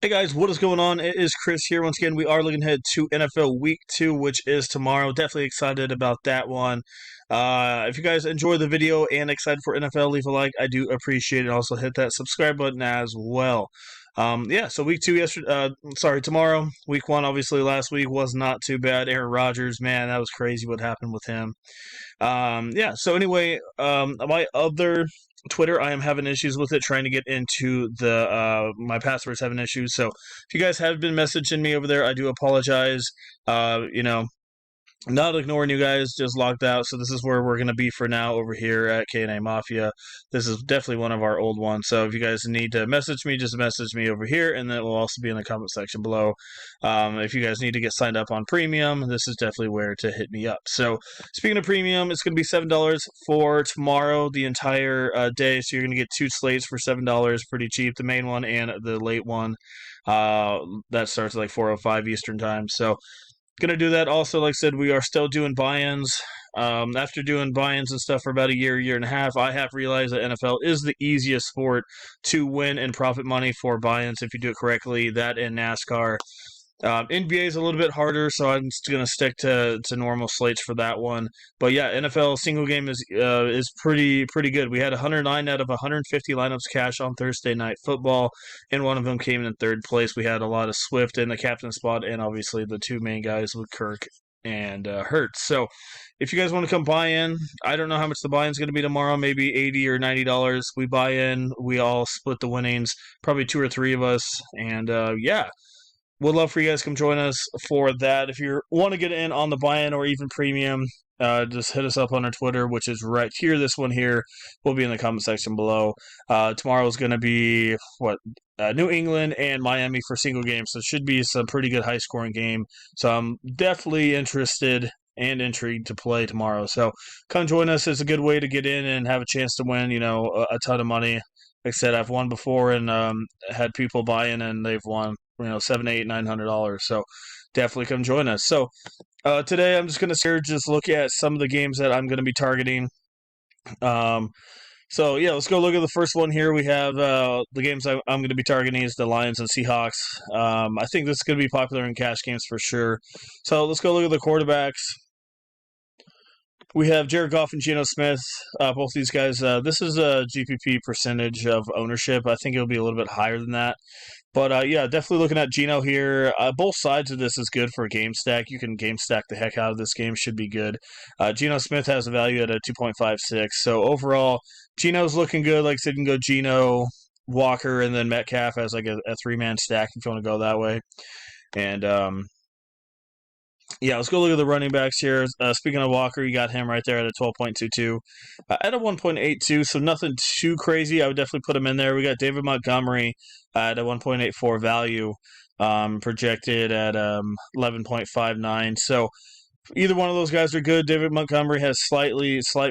Hey guys, what is going on? It is Chris here. Once again, we are looking ahead to NFL Week 2, which is tomorrow. Definitely excited about that one. If you guys enjoy the video and excited for NFL, leave a like. I do appreciate it. Also, hit that subscribe button as well. So Week 2 tomorrow. Week 1, obviously, last week was not too bad. Aaron Rodgers, man, that was crazy what happened with him. My other Twitter, I am having issues with it, trying to get into the my password's having issues. So if you guys have been messaging me over there, I do apologize. You know, not ignoring you guys, just logged out. So this is where we're going to be for now over here at K&A Mafia. This is definitely one of our old ones. So if you guys need to message me, just message me over here, and then it will also be in the comment section below. If you guys need to get signed up on premium, this is definitely where to hit me up. So speaking of premium, it's going to be $7 for tomorrow, the entire day. So you're going to get two slates for $7, pretty cheap. The main one and the late one. That starts at like 4:05 Eastern time. So gonna do that. Also, like I said, we are still doing buy-ins. After doing buy-ins and stuff for about a year and a half, I have realized that NFL is the easiest sport to win and profit money for buy-ins if you do it correctly. That and NASCAR. NBA is a little bit harder, so I'm just gonna stick to normal slates for that one. But yeah, NFL single game is pretty good. We had 109 out of 150 lineups cash on Thursday Night Football, and one of them came in third place. We had a lot of Swift in the captain spot, and obviously the two main guys with Kirk and Hurts. So if you guys want to come buy in, I don't know how much the buy-in is going to be tomorrow, maybe $80 or $90. We buy in, we all split the winnings, probably two or three of us, and would love for you guys to come join us for that. If you want to get in on the buy-in or even premium, just hit us up on our Twitter, which is right here. This one here will be in the comment section below. Tomorrow is going to be New England and Miami for single games, so it should be some pretty good high-scoring game. So I'm definitely interested and intrigued to play tomorrow. So come join us. It's a good way to get in and have a chance to win, a ton of money. Like I said, I've won before and had people buy in and they've won, $700, $800, $900. So definitely come join us. So today I'm just going to just look at some of the games that I'm going to be targeting. Let's go look at the first one here. We have the games I'm going to be targeting is the Lions and Seahawks. I think this is going to be popular in cash games for sure. So let's go look at the quarterbacks. We have Jared Goff and Geno Smith. Both these guys, this is a GPP percentage of ownership. I think it'll be a little bit higher than that. But definitely looking at Geno here. Both sides of this is good for a game stack. You can game stack the heck out of this game. Should be good. Geno Smith has a value at a 2.56. So overall, Geno's looking good. Like I said, you can go Geno, Walker, and then Metcalf as like a three-man stack if you want to go that way. And let's go look at the running backs here. Speaking of Walker, you got him right there at a 12.22. At a 1.82, so nothing too crazy. I would definitely put him in there. We got David Montgomery at a 1.84 value, projected at 11.59. So either one of those guys are good. David Montgomery has slight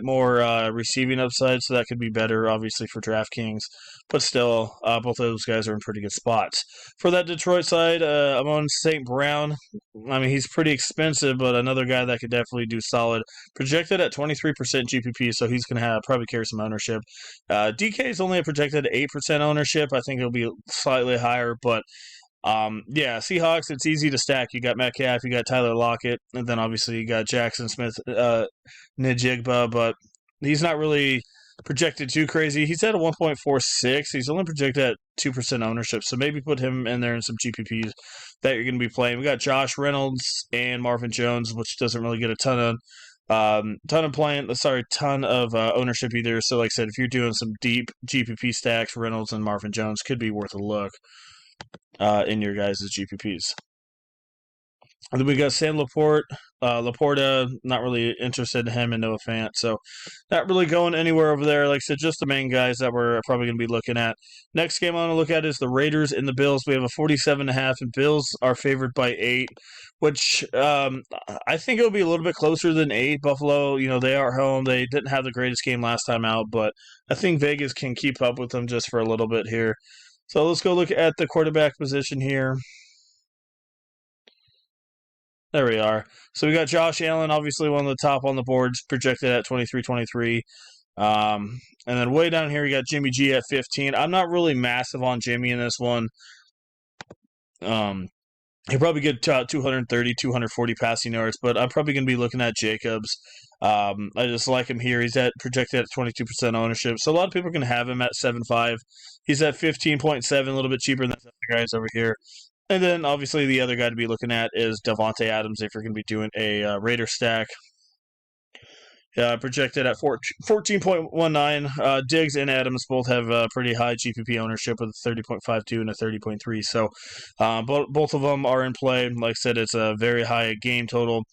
more receiving upside, so that could be better, obviously, for DraftKings. But still, both of those guys are in pretty good spots. For that Detroit side, I'm on St. Brown. I mean, he's pretty expensive, but another guy that could definitely do solid. Projected at 23% GPP, so he's going to probably carry some ownership. DK is only projected at 8% ownership. I think it'll be slightly higher, but Seahawks, it's easy to stack. You got Metcalf, you got Tyler Lockett, and then obviously you got Jackson Smith, Njigba, but he's not really projected too crazy. He's at a 1.46. He's only projected at 2% ownership, so maybe put him in there in some GPPs that you're going to be playing. We got Josh Reynolds and Marvin Jones, which doesn't really get a ton of ownership either. So like I said, if you're doing some deep GPP stacks, Reynolds and Marvin Jones could be worth a look in your guys' GPPs. And then we got Sam Laporta, not really interested in him, and Noah Fant, so not really going anywhere over there. Like I said, just the main guys that we're probably going to be looking at. Next game I want to look at is the Raiders and the Bills. We have a 47.5, and Bills are favored by 8, which I think it'll be a little bit closer than 8. Buffalo, they are home. They didn't have the greatest game last time out, but I think Vegas can keep up with them just for a little bit here. So let's go look at the quarterback position here. There we are. So we got Josh Allen, obviously one of the top on the boards, projected at 23-23. And then way down here, you got Jimmy G at 15. I'm not really massive on Jimmy in this one. He'll probably get 230, 240 passing yards, but I'm probably going to be looking at Jacobs. I just like him here. He's projected at 22% ownership, so a lot of people are going to have him at 7.5. He's at 15.7, a little bit cheaper than the other guys over here. And then obviously the other guy to be looking at is Devontae Adams if you're going to be doing a Raider stack. Projected at 14.19. Diggs and Adams both have pretty high GPP ownership with a 30.52 and a 30.3. So both of them are in play. Like I said, it's a very high game total.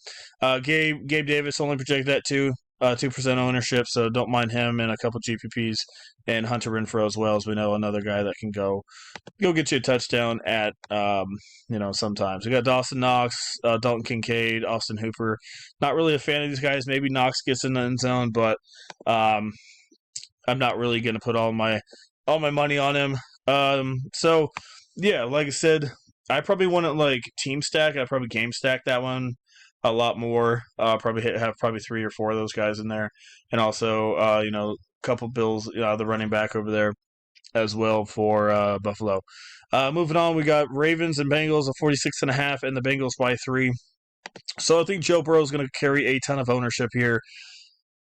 Gabe Davis only projected at 2% ownership, so don't mind him and a couple GPPs. And Hunter Renfrow as well, as we know, another guy that can go get you a touchdown at sometimes. We got Dawson Knox, Dalton Kincaid, Austin Hooper. Not really a fan of these guys. Maybe Knox gets in the end zone, but I'm not really going to put all my money on him. So yeah, like I said, I probably wouldn't like team stack. I probably game stack that one a lot more. Probably have 3 or 4 of those guys in there, and also a couple Bills, the running back over there as well for Buffalo. Moving on, we got Ravens and Bengals at 46.5, and the Bengals by 3. So I think Joe Burrow is going to carry a ton of ownership here.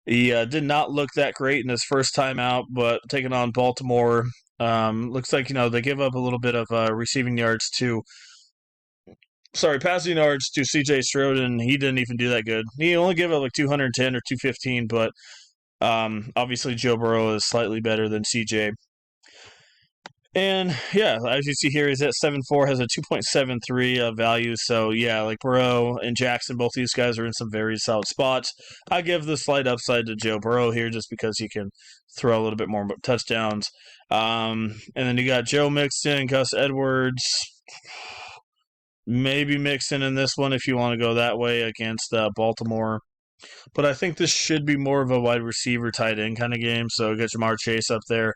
He did not look that great in his first time out, but taking on Baltimore, looks like they give up a little bit of passing yards to C.J. Stroud, and he didn't even do that good. He only gave up like 210 or 215, but obviously Joe Burrow is slightly better than C.J. And yeah, as you see here, he's at 7.4, has a 2.73 value. So yeah, like Burrow and Jackson, both these guys are in some very solid spots. I give the slight upside to Joe Burrow here just because he can throw a little bit more touchdowns. And then you got Joe Mixon, Gus Edwards, maybe Mixon in this one if you want to go that way against Baltimore. But I think this should be more of a wide receiver tight end kind of game. So get Jamar Chase up there.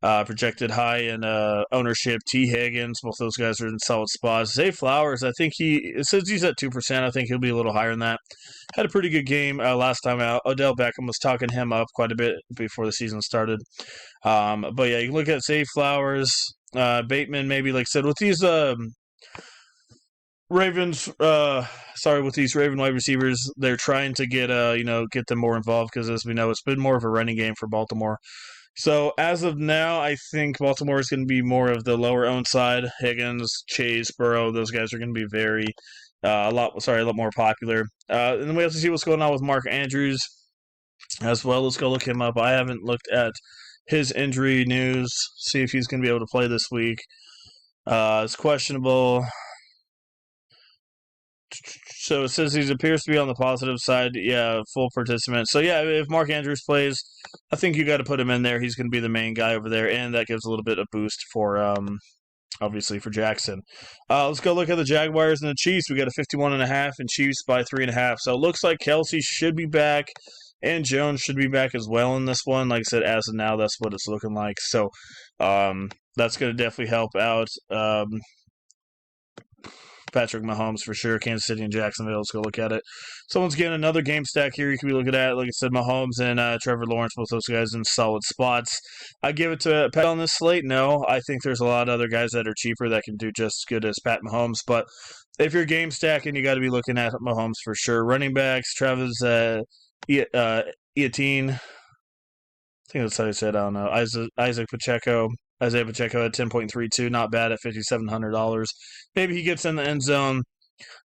Projected high in ownership. T. Higgins, both those guys are in solid spots. Zay Flowers, I think it says he's at 2%. I think he'll be a little higher than that. Had a pretty good game last time out. Odell Beckham was talking him up quite a bit before the season started. But yeah, you look at Zay Flowers, Bateman, maybe like I said, with these Ravens, with these Raven wide receivers, they're trying to get them more involved because, as we know, it's been more of a running game for Baltimore. So as of now, I think Baltimore is going to be more of the lower owned side. Higgins, Chase, Burrow, those guys are going to be a lot more popular. And then we have to see what's going on with Mark Andrews as well. Let's go look him up. I haven't looked at his injury news. See if he's going to be able to play this week. It's questionable. So it says he appears to be on the positive side. Yeah, full participant. So yeah, if Mark Andrews plays, I think you got to put him in there. He's going to be the main guy over there, and that gives a little bit of boost for obviously for Jackson. Let's go look at the Jaguars and the Chiefs. We got a 51.5 and Chiefs by 3.5. So it looks like Kelsey should be back, and Jones should be back as well in this one. Like I said, as of now, that's what it's looking like. So that's going to definitely help out. Patrick Mahomes for sure. Kansas City and Jacksonville. Let's go look at it. Someone's getting another game stack here you can be looking at. Like I said, Mahomes and Trevor Lawrence, both those guys in solid spots. I give it to Pat on this slate. No, I think there's a lot of other guys that are cheaper that can do just as good as Pat Mahomes. But if you're game stacking, you got to be looking at Mahomes for sure. Running backs, Travis Etienne. I think that's how you said. I don't know. Isaiah Pacheco at 10.32, not bad at $5,700. Maybe he gets in the end zone.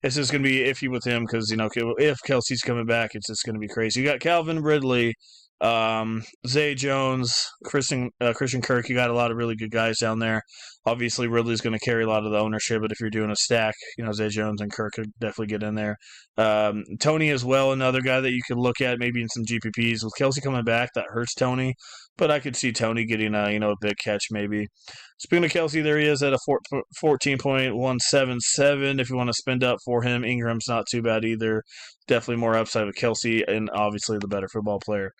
It's just going to be iffy with him because, if Kelsey's coming back, it's just going to be crazy. You got Calvin Ridley, Zay Jones, Christian Kirk. You got a lot of really good guys down there. Obviously, Ridley's going to carry a lot of the ownership, but if you're doing a stack, Zay Jones and Kirk could definitely get in there. Tony as well, another guy that you could look at maybe in some GPPs. With Kelsey coming back, that hurts Tony, but I could see Tony getting a big catch maybe. Speaking of Kelsey, there he is at a 14.177 if you want to spend up for him. Ingram's not too bad either. Definitely more upside with Kelsey and obviously the better football player.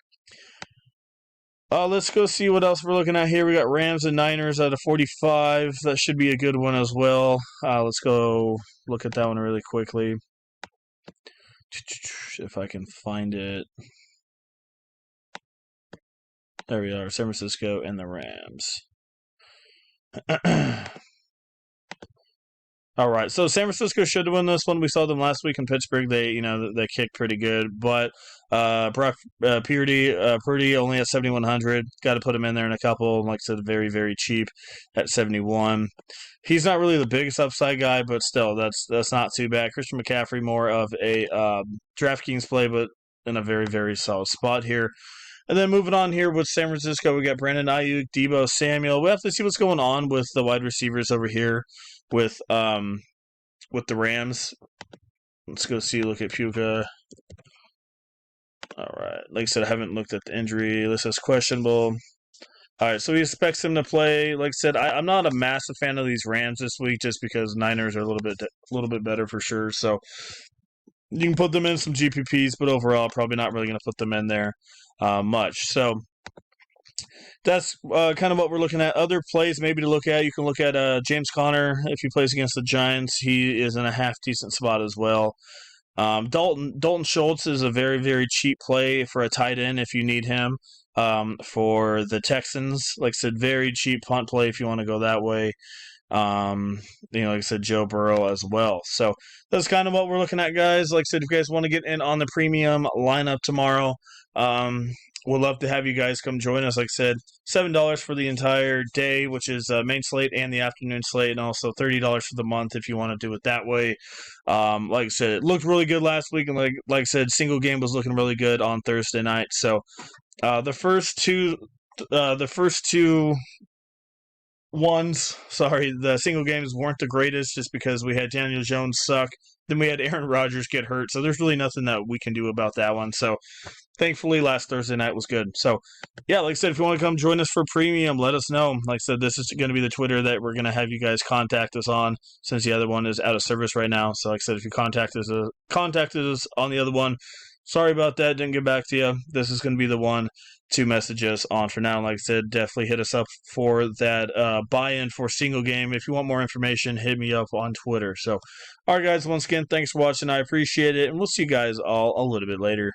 Let's go see what else we're looking at here. We got Rams and Niners at a 45. That should be a good one as well. Let's go look at that one really quickly. If I can find it. There we are, San Francisco and the Rams. All right, so San Francisco should have won this one. We saw them last week in Pittsburgh. They kicked pretty good, but Brock Purdy only at 7,100. Got to put him in there in a couple. Like I said, very very cheap at 71. He's not really the biggest upside guy, but still, that's not too bad. Christian McCaffrey more of a DraftKings play, but in a very very solid spot here. And then moving on here with San Francisco, we got Brandon Ayuk, Debo Samuel. We have to see what's going on with the wide receivers over here with the Rams. Let's go see. Look at Puka. All right. Like I said, I haven't looked at the injury. This is questionable. All right, so he expects him to play. Like I said, I'm not a massive fan of these Rams this week, just because Niners are a little bit better for sure. So you can put them in some GPPs, but overall, probably not really going to put them in there much. So that's kind of what we're looking at. Other plays maybe to look at. You can look at James Conner if he plays against the Giants. He is in a half decent spot as well. Dalton Schultz is a very very cheap play for a tight end if you need him. For the Texans, like I said, very cheap punt play if you want to go that way. Like I said, Joe Burrow as well. So that's kind of what we're looking at, guys. Like I said, if you guys want to get in on the premium lineup tomorrow, we'd love to have you guys come join us. Like I said, $7 for the entire day, which is main slate and the afternoon slate, and also $30 for the month if you want to do it that way. Like I said, it looked really good last week, and like I said, single game was looking really good on Thursday night. So the first two the single games weren't the greatest just because we had Daniel Jones suck. Then we had Aaron Rodgers get hurt. So there's really nothing that we can do about that one. So thankfully last Thursday night was good. So yeah, like I said, if you want to come join us for premium, let us know. Like I said, this is going to be the Twitter that we're going to have you guys contact us on, since the other one is out of service right now. So like I said, if you contacted us on the other one, sorry about that, didn't get back to you. This is going to be the one to message us on for now. Like I said, definitely hit us up for that buy-in for single game. If you want more information, hit me up on Twitter. So, all right, guys, once again, thanks for watching. I appreciate it, and we'll see you guys all a little bit later.